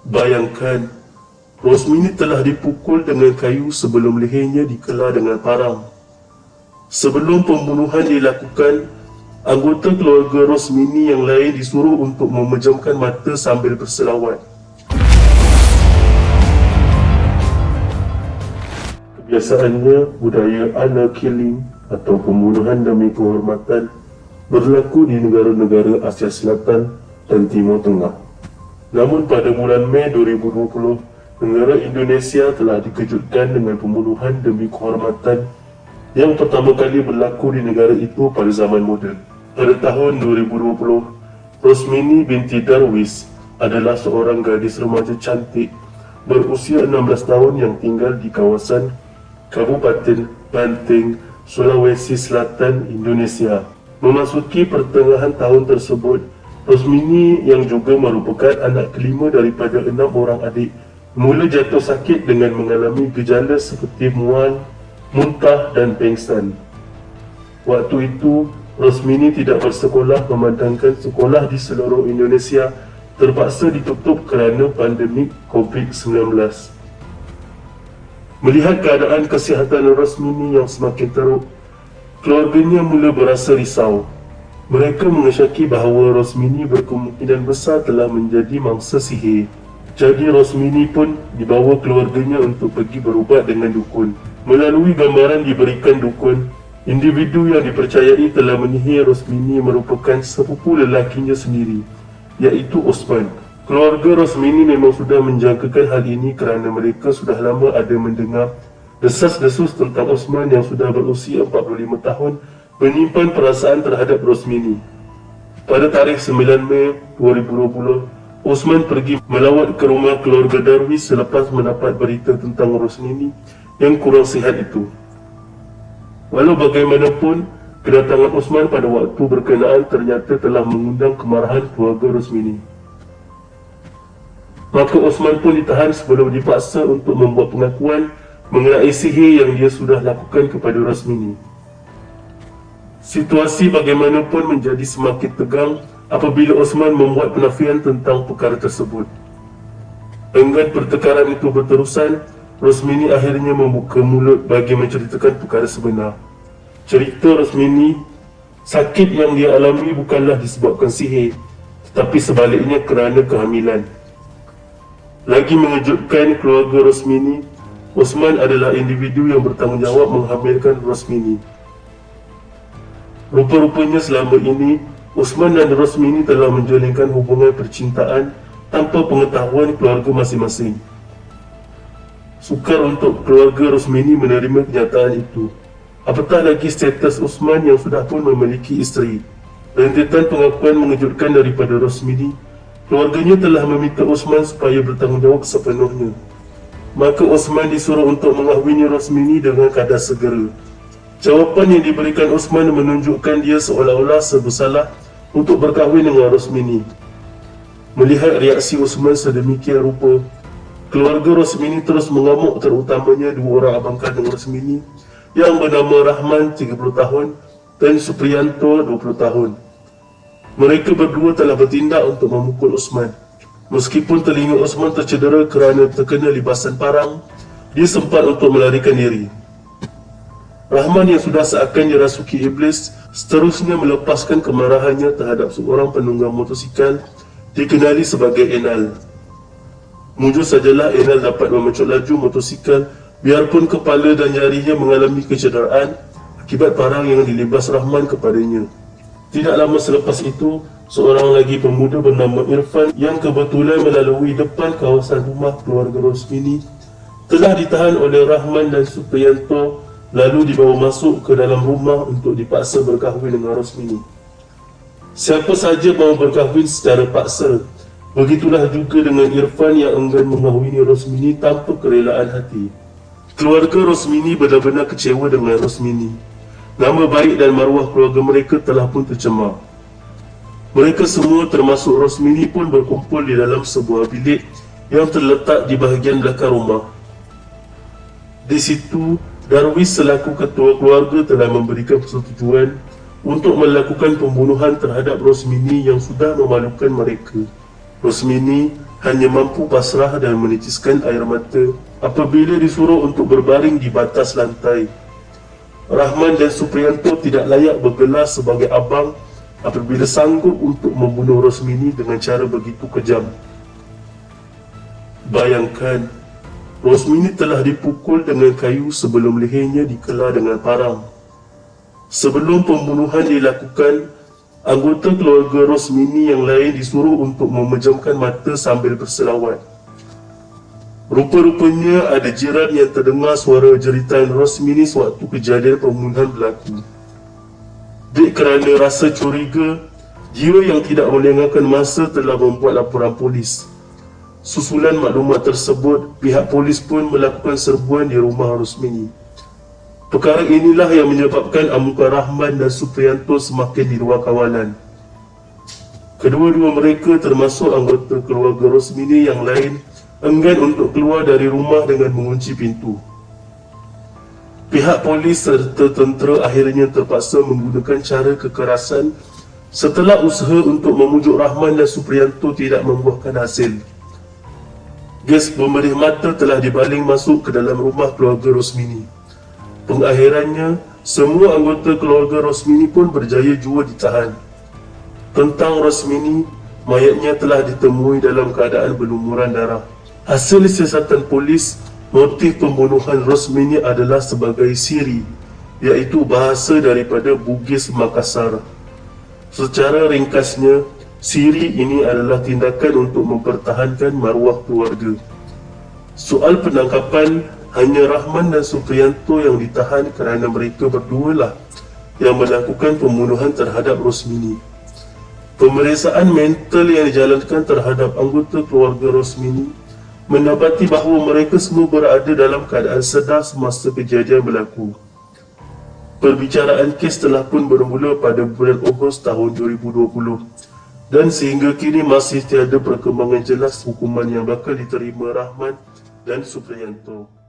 Bayangkan, Rosmini telah dipukul dengan kayu sebelum lehernya dikela dengan parang. Sebelum pembunuhan dilakukan, anggota keluarga Rosmini yang lain disuruh untuk memejamkan mata sambil berselawat. Kebiasaannya, budaya honor killing atau pembunuhan demi kehormatan berlaku di negara-negara Asia Selatan dan Timur Tengah. Namun pada bulan Mei 2020, negara Indonesia telah dikejutkan dengan pembunuhan demi kehormatan yang pertama kali berlaku di negara itu pada zaman moden. Pada tahun 2020, Rosmini binti Darwis adalah seorang gadis remaja cantik berusia 16 tahun yang tinggal di kawasan Kabupaten Banting, Sulawesi Selatan, Indonesia. Memasuki pertengahan tahun tersebut, Rosmini yang juga merupakan anak kelima daripada 6 orang adik mula jatuh sakit dengan mengalami gejala seperti mual, muntah dan pingsan. Waktu itu, Rosmini tidak bersekolah memandangkan sekolah di seluruh Indonesia terpaksa ditutup kerana pandemik COVID-19. Melihat keadaan kesihatan Rosmini yang semakin teruk, keluarganya mula berasa risau. Mereka mengesyaki bahawa Rosmini berkemungkinan besar telah menjadi mangsa sihir. Jadi Rosmini pun dibawa keluarganya untuk pergi berubat dengan dukun. Melalui gambaran diberikan dukun, individu yang dipercayai telah menyihir Rosmini merupakan sepupu lelakinya sendiri, iaitu Osman. Keluarga Rosmini memang sudah menjangkakan hal ini kerana mereka sudah lama ada mendengar desas-desus tentang Osman yang sudah berusia 45 tahun menyimpan perasaan terhadap Rosmini. Pada tarikh 9 Mei 2020, Osman pergi melawat ke rumah keluarga Darwis selepas mendapat berita tentang Rosmini yang kurang sihat itu. Walau bagaimanapun, kedatangan Osman pada waktu berkenaan ternyata telah mengundang kemarahan keluarga Rosmini. Maka Osman pun ditahan sebelum dipaksa untuk membuat pengakuan mengenai sihir yang dia sudah lakukan kepada Rosmini. Situasi bagaimanapun menjadi semakin tegang apabila Osman membuat penafian tentang perkara tersebut. Enggan pertengkaran itu berterusan, Rosmini akhirnya membuka mulut bagi menceritakan perkara sebenar. Cerita Rosmini, sakit yang dia alami bukanlah disebabkan sihir, tetapi sebaliknya kerana kehamilan. Lagi mengejutkan keluarga Rosmini, Osman adalah individu yang bertanggungjawab menghamilkan Rosmini. Rupa-rupanya selama ini, Osman dan Rosmini telah menjalinkan hubungan percintaan tanpa pengetahuan keluarga masing-masing. Sukar untuk keluarga Rosmini menerima kenyataan itu. Apatah lagi status Osman yang sudah pun memiliki isteri. Rentetan pengakuan mengejutkan daripada Rosmini, keluarganya telah meminta Osman supaya bertanggungjawab sepenuhnya. Maka Osman disuruh untuk mengahwini Rosmini dengan kadar segera. Jawapan yang diberikan Osman menunjukkan dia seolah-olah bersalah untuk berkahwin dengan Rosmini. Melihat reaksi Osman sedemikian rupa, keluarga Rosmini terus mengamuk, terutamanya dua orang abang kandung Rosmini yang bernama Rahman 30 tahun dan Supriyanto 20 tahun. Mereka berdua telah bertindak untuk memukul Osman. Meskipun telinga Osman tercedera kerana terkena libasan parang, dia sempat untuk melarikan diri. Rahman yang sudah seakan dirasuki iblis seterusnya melepaskan kemarahannya terhadap seorang penunggang motosikal dikenali sebagai Enal. Mujur sajalah Enal dapat memecut laju motosikal biarpun kepala dan jarinya mengalami kecederaan akibat parang yang dilibas Rahman kepadanya. Tidak lama selepas itu, seorang lagi pemuda bernama Irfan yang kebetulan melalui depan kawasan rumah keluarga Rosmini telah ditahan oleh Rahman dan Supriyanto lalu dibawa masuk ke dalam rumah untuk dipaksa berkahwin dengan Rosmini. Siapa saja mahu berkahwin secara paksa. Begitulah juga dengan Irfan yang enggan mengahwini Rosmini tanpa kerelaan hati. Keluarga Rosmini benar-benar kecewa dengan Rosmini. Nama baik dan maruah keluarga mereka telah pun tercemar. Mereka semua termasuk Rosmini pun berkumpul di dalam sebuah bilik yang terletak di bahagian belakang rumah. Di situ, Darwis selaku ketua keluarga telah memberikan persetujuan untuk melakukan pembunuhan terhadap Rosmini yang sudah memalukan mereka. Rosmini hanya mampu pasrah dan menitiskan air mata apabila disuruh untuk berbaring di batas lantai. Rahman dan Supriyanto tidak layak bergelar sebagai abang apabila sanggup untuk membunuh Rosmini dengan cara begitu kejam. Bayangkan, Rosmini telah dipukul dengan kayu sebelum lehernya dikela dengan parang. Sebelum pembunuhan dilakukan, anggota keluarga Rosmini yang lain disuruh untuk memejamkan mata sambil berselawat. Rupa-rupanya ada jiran yang terdengar suara jeritan Rosmini sewaktu kejadian pembunuhan berlaku. Dek kerana rasa curiga, dia yang tidak melengahkan masa telah membuat laporan polis. Susulan maklumat tersebut, pihak polis pun melakukan serbuan di rumah Rosmini. Perkara inilah yang menyebabkan amukan Rahman dan Supriyanto semakin di luar kawalan. Kedua-dua mereka termasuk anggota keluarga Rosmini yang lain enggan untuk keluar dari rumah dengan mengunci pintu. Pihak polis serta tentera akhirnya terpaksa menggunakan cara kekerasan setelah usaha untuk memujuk Rahman dan Supriyanto tidak membuahkan hasil. Gas pemberih mata telah dibaling masuk ke dalam rumah keluarga Rosmini. Pengakhirannya, semua anggota keluarga Rosmini pun berjaya jua ditahan. Tentang Rosmini, mayatnya telah ditemui dalam keadaan berlumuran darah. Hasil siasatan polis, motif pembunuhan Rosmini adalah sebagai siri, iaitu bahasa daripada Bugis Makassar. Secara ringkasnya, siri ini adalah tindakan untuk mempertahankan maruah keluarga. Soal penangkapan, hanya Rahman dan Supriyanto yang ditahan kerana mereka berdualah yang melakukan pembunuhan terhadap Rosmini. Pemeriksaan mental yang dijalankan terhadap anggota keluarga Rosmini mendapati bahawa mereka semua berada dalam keadaan sedar semasa kejadian berlaku. Perbicaraan kes telah pun bermula pada bulan Ogos tahun 2020. Dan sehingga kini masih tiada perkembangan jelas hukuman yang bakal diterima Rahman dan Supriyanto.